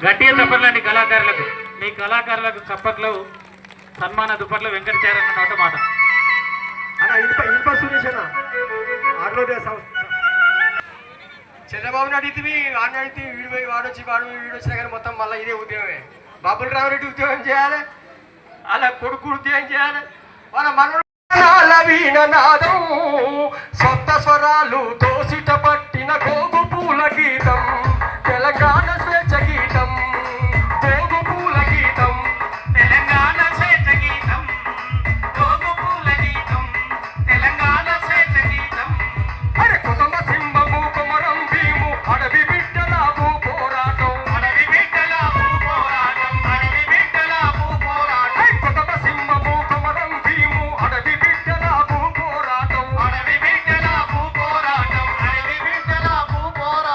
గట్టిగా చప్పట్లండి కళాకారులకు. మీ కళాకారులకు చప్పట్లు, సన్మాన దుప్పట్లు వెంకటచారన్న నోట మాట. అన్న ఇల్ప సురేష్ అన్న ఆటలో చంద్రబాబు నాయుడు అయితే వాడిని అడిగితే వీడు పోయి వాడొచ్చి వీడు వచ్చినా కానీ మొత్తం మళ్ళీ ఇదే ఉద్యమమే. బాబుల్ రామరెడ్డి ఉద్యోగం చేయాలి, అలా కొడుకు ఉద్యోగం చేయాలి. వాళ్ళ మనోళ్ళ వీణనాదం సొంత స్వరాలు తోసిట పట్టిన కోగు పూల గీతం, తెలంగాణ స్వేచ్ఛ గీతం, కోగు పూల గీతం, తెలంగాణ స్వేచ్ఛ గీతం, కోగు పూల గీతం, తెలంగాణ స్వేచ్ఛ గీతం. అరే కుటుంబ సింహము కుమరం భీము అడవి బిడ్డల పోరాటం, అడవి బిడ్డల పోరాటం, అడవి బిడ్డల పోరాటం, కుటుంబ సింహము కుమరం భీము అడవి బిడ్డల పోరాటం, అడవి బిడ్డల పోరాటం, అడవి బిడ్డల పోరాటం.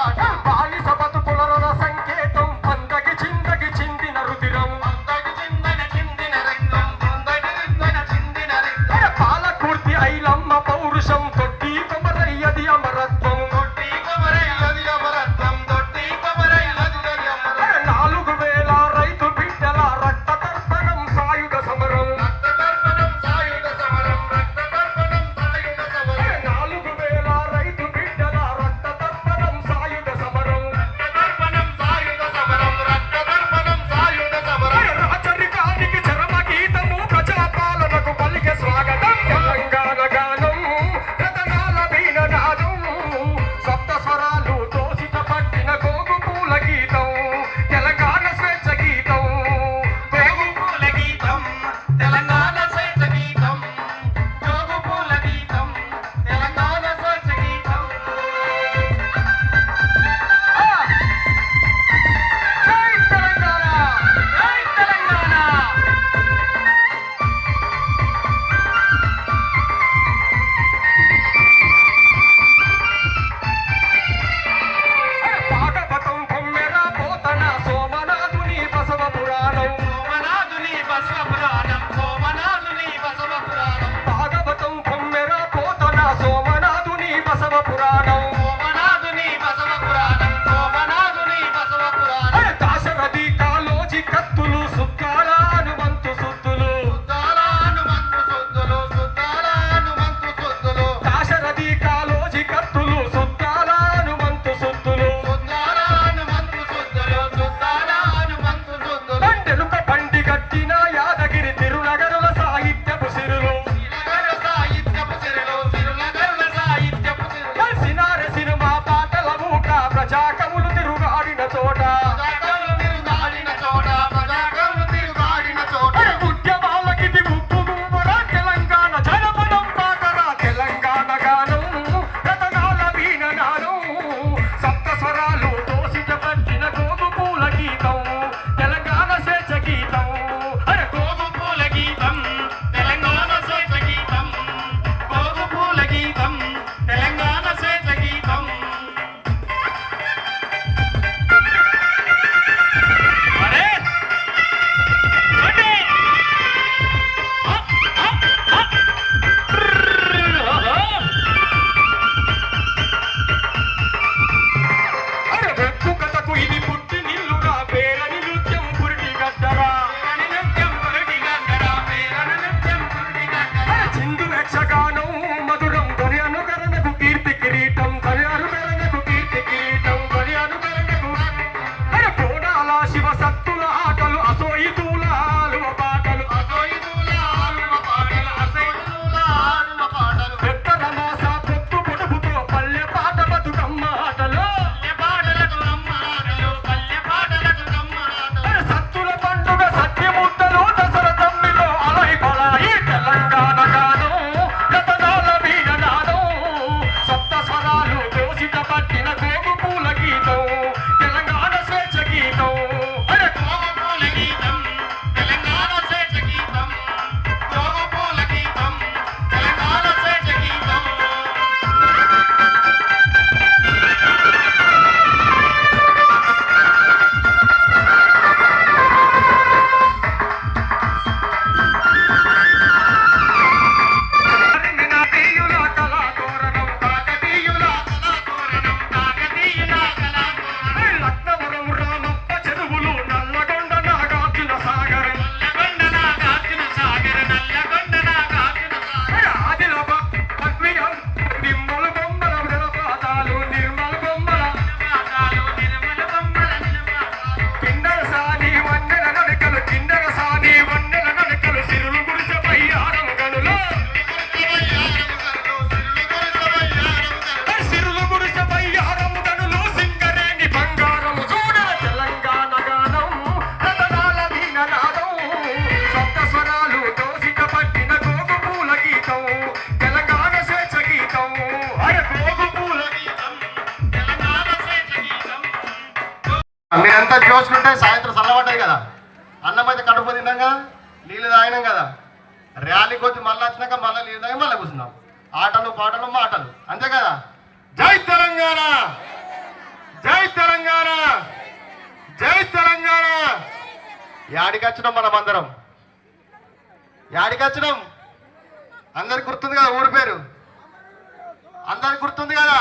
మీరంతా జోష్లుంటే సాయంత్రం చల్లబడ్డాయి కదా, అన్నం అయితే కడుపు తిన్నాం కదా, నీళ్ళు తాగినాం కదా, ర్యాలీ కొద్ది మళ్ళీ వచ్చినాక మళ్ళీ నీళ్ళు తాగి మళ్ళీ కూర్చున్నాం. ఆటలు పాటలు మాటలు అంతే కదా. జై తెలంగాణ, జై తెలంగాణ, జై తెలంగాణ. యాడికి వచ్చినాం మనం అందరం, యాడికి వచ్చినాం? అందరికి గుర్తుంది కదా ఊరి పేరు, అందరికి గుర్తుంది కదా.